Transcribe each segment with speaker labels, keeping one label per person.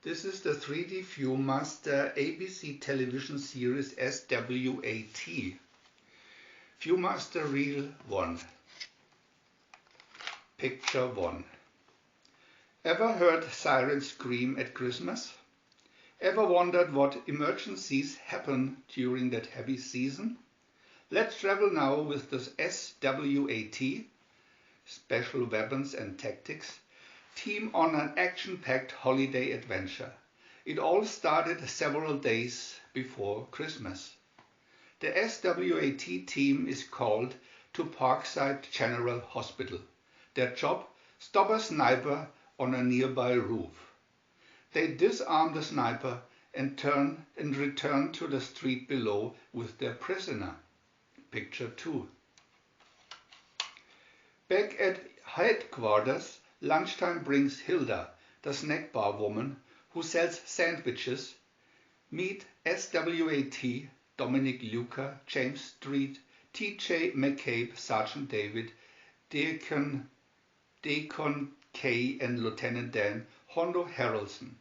Speaker 1: This is the 3D VIEW-MASTER ABC television series S.W.A.T. VIEW-MASTER Reel 1. Picture 1. Ever heard sirens scream at Christmas? Ever wondered what emergencies happen during that heavy season? Let's travel now with the S.W.A.T. Special Weapons and Tactics team on an action-packed holiday adventure. It all started several days before Christmas. The S.W.A.T. team is called to Parkside General Hospital. Their job? Stop a sniper on a nearby roof. They disarm the sniper and return to the street below with their prisoner. Picture 2. Back at headquarters, lunchtime brings Hilda, the snack bar woman who sells sandwiches. Meet S.W.A.T., Dominic Luca, James Street, T.J. McCabe, Sergeant David, Deacon Kay and Lieutenant Dan, Hondo Harrelson.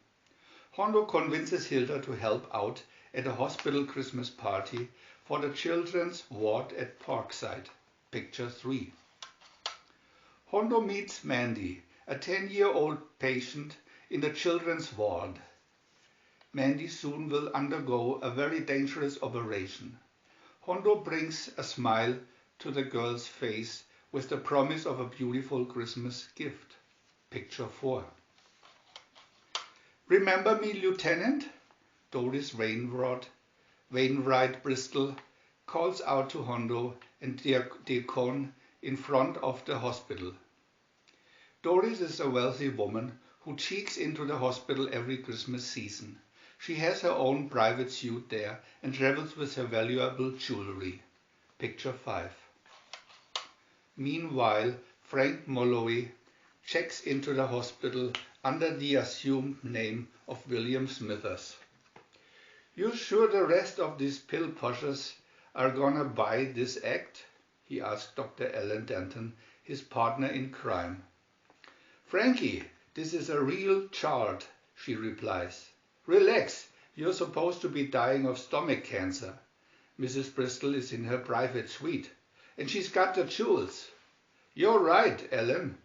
Speaker 1: Hondo convinces Hilda to help out at a hospital Christmas party for the children's ward at Parkside. Picture 3. Hondo meets Mandy, a 10-year-old patient in the children's ward. Mandy soon will undergo a very dangerous operation. Hondo brings a smile to the girl's face with the promise of a beautiful Christmas gift. Picture 4. Remember me, Lieutenant? Doris Wainwright Bristol calls out to Hondo and Deacon in front of the hospital. Doris is a wealthy woman who cheeks into the hospital every Christmas season. She has her own private suite there and travels with her valuable jewelry. Picture 5. Meanwhile, Frank Molloy checks into the hospital under the assumed name of William Smithers. You sure the rest of these pill pushers are gonna buy this act? He asked Dr. Ellen Denton, his partner in crime. Frankie, this is a real chart, she replies. Relax, you're supposed to be dying of stomach cancer. Mrs. Bristol is in her private suite, and she's got the jewels. You're right, Ellen.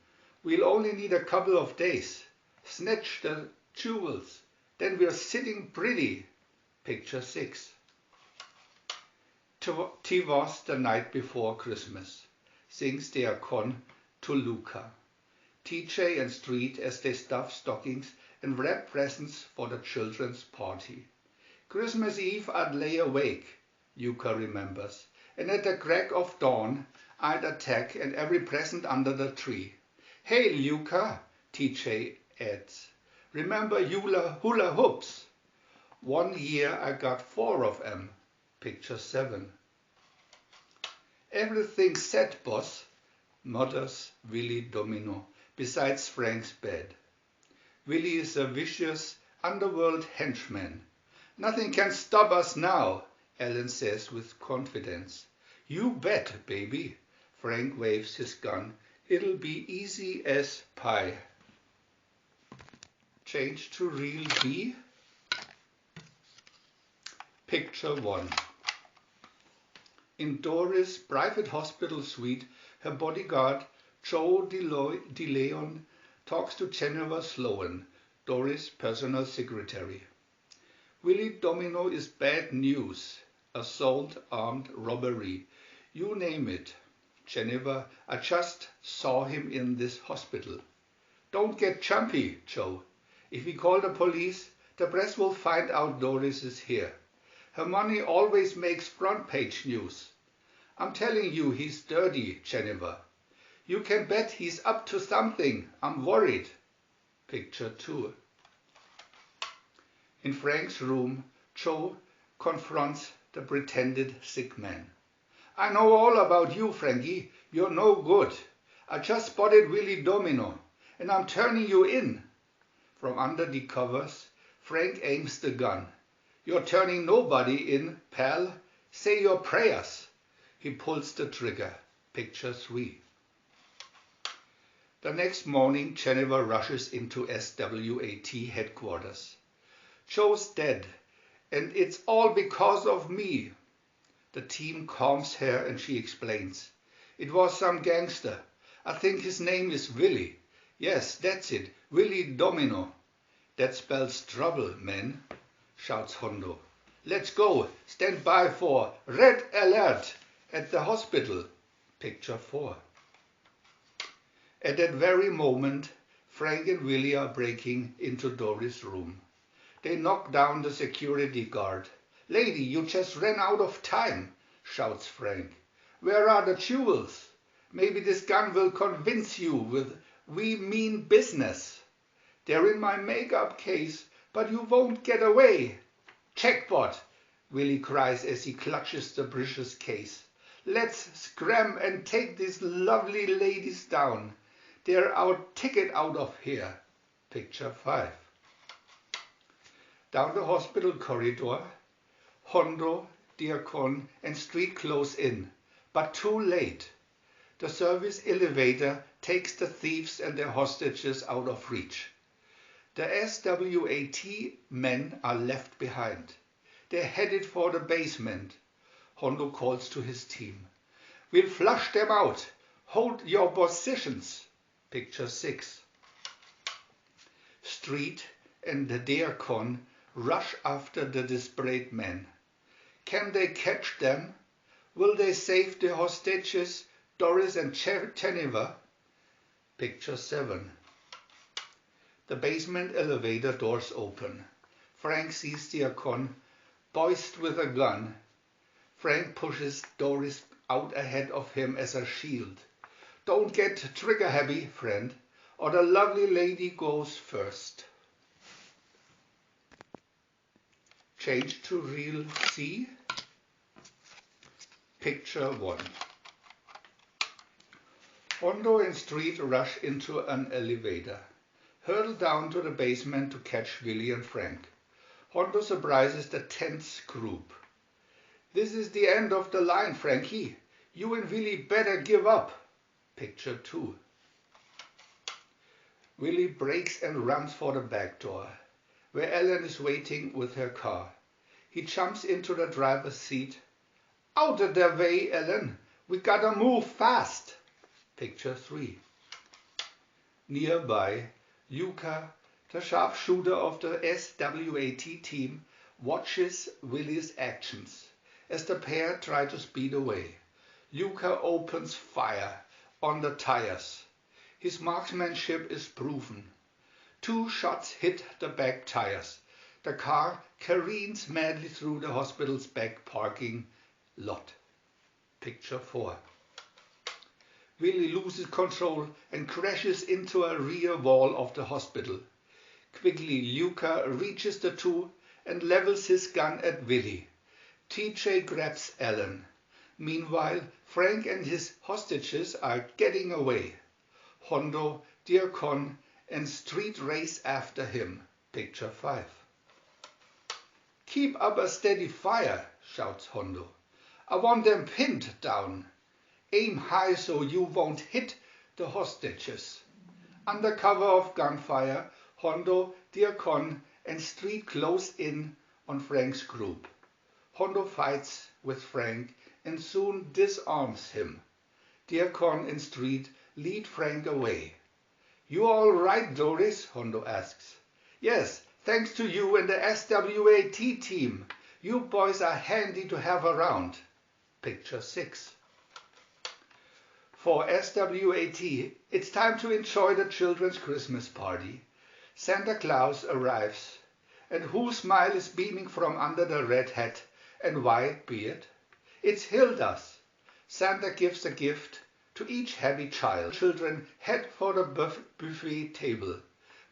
Speaker 1: We'll only need a couple of days. Snatch the jewels, then we're sitting pretty. Picture 6. T was the night before Christmas, sings Deacon to Luca. TJ and Street as they stuff stockings and wrap presents for the children's party. Christmas Eve I'd lay awake, Luca remembers, and at the crack of dawn I'd attack and every present under the tree. Hey, Luca, TJ adds, remember hula hoops? 1 year I got 4 of them. Picture 7. Everything's set, boss, mutters Willie Domino besides Frank's bed. Willie is a vicious underworld henchman. Nothing can stop us now, Ellen says with confidence. You bet, baby. Frank waves his gun. It'll be easy as pie. Change to Reel B. Picture 1. In Doris' private hospital suite, her bodyguard, Joe DeLeon, talks to Jennifer Sloan, Doris' personal secretary. Willie Domino is bad news. Assault, armed robbery. You name it. Jennifer, I just saw him in this hospital. Don't get jumpy, Joe. If we call the police, the press will find out Doris is here. Her money always makes front page news. I'm telling you, he's dirty, Jennifer. You can bet he's up to something. I'm worried. Picture 2. In Frank's room, Joe confronts the pretended sick man. I know all about you, Frankie. You're no good. I just spotted Willie Domino, and I'm turning you in. From under the covers, Frank aims the gun. You're turning nobody in, pal. Say your prayers. He pulls the trigger. Picture 3. The next morning, Jennifer rushes into S.W.A.T. headquarters. Joe's dead, and it's all because of me. The team calms her and she explains. It was some gangster. I think his name is Willie. Yes, that's it, Willie Domino. That spells trouble, men, shouts Hondo. Let's go, stand by for red alert at the hospital. Picture 4. At that very moment, Frank and Willie are breaking into Doris' room. They knock down the security guard. Lady, you just ran out of time, shouts Frank. Where are the jewels? Maybe this gun will convince you we mean business. They're in my makeup case, but you won't get away. Jackpot, Willie cries as he clutches the precious case. Let's scram and take these lovely ladies down. They're our ticket out of here. Picture 5. Down the hospital corridor, Hondo, Deacon and Street close in, but too late. The service elevator takes the thieves and their hostages out of reach. The S.W.A.T. men are left behind. They're headed for the basement. Hondo calls to his team. We'll flush them out. Hold your positions. Picture 6. Street and the Deacon rush after the desperate men. Can they catch them? Will they save the hostages, Doris and Jennifer? Picture 7. The basement elevator doors open. Frank sees Deacon poised with a gun. Frank pushes Doris out ahead of him as a shield. Don't get trigger happy, friend, or the lovely lady goes first. Change to real C. Picture 1. Hondo and Street rush into an elevator, hurtle down to the basement to catch Willie and Frank. Hondo surprises the tense group. This is the end of the line, Frankie. You and Willie better give up. Picture 2. Willie breaks and runs for the back door, where Ellen is waiting with her car. He jumps into the driver's seat. Out of the way, Ellen. We gotta move fast. Picture 3. Nearby, Luca, the sharpshooter of the S.W.A.T. team, watches Willie's actions as the pair try to speed away. Luca opens fire on the tires. His marksmanship is proven. 2 shots hit the back tires. The car careens madly through the hospital's back parking lot. Picture 4. Willie loses control and crashes into a rear wall of the hospital. Quickly, Luca reaches the 2 and levels his gun at Willie. TJ grabs Ellen. Meanwhile, Frank and his hostages are getting away. Hondo, Deacon and Street race after him. Picture 5. Keep up a steady fire, shouts Hondo. I want them pinned down. Aim high so you won't hit the hostages. Under cover of gunfire, Hondo, Deacon and Street close in on Frank's group. Hondo fights with Frank and soon disarms him. Deacon and Street lead Frank away. You all right, Doris? Hondo asks. Yes, thanks to you and the S.W.A.T. team. You boys are handy to have around. Picture 6. For S.W.A.T., it's time to enjoy the children's Christmas party. Santa Claus arrives, and whose smile is beaming from under the red hat and white beard? It's Hilda's. Santa gives a gift to each happy child. Children head for the buffet table,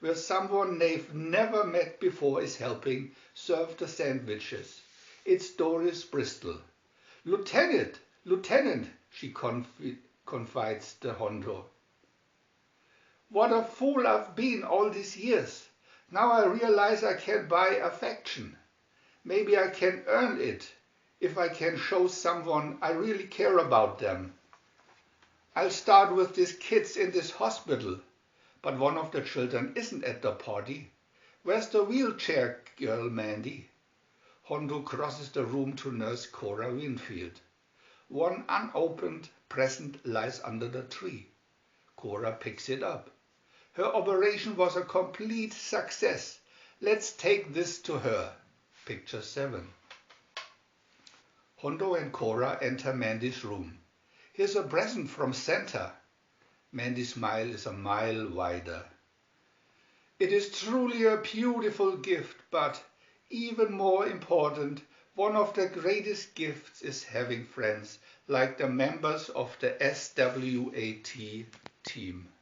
Speaker 1: where someone they've never met before is helping serve the sandwiches. It's Doris Bristol. Lieutenant, she confides to Hondo. What a fool I've been all these years. Now I realize I can buy affection. Maybe I can earn it if I can show someone I really care about them. I'll start with these kids in this hospital, but one of the children isn't at the party. Where's the wheelchair girl, Mandy? Hondo crosses the room to nurse Cora Winfield. One unopened present lies under the tree. Cora picks it up. Her operation was a complete success. Let's take this to her. Picture 7. Hondo and Cora enter Mandy's room. Here's a present from Santa. Mandy's smile is a mile wider. It is truly a beautiful gift, but even more important, one of the greatest gifts is having friends like the members of the S.W.A.T. team.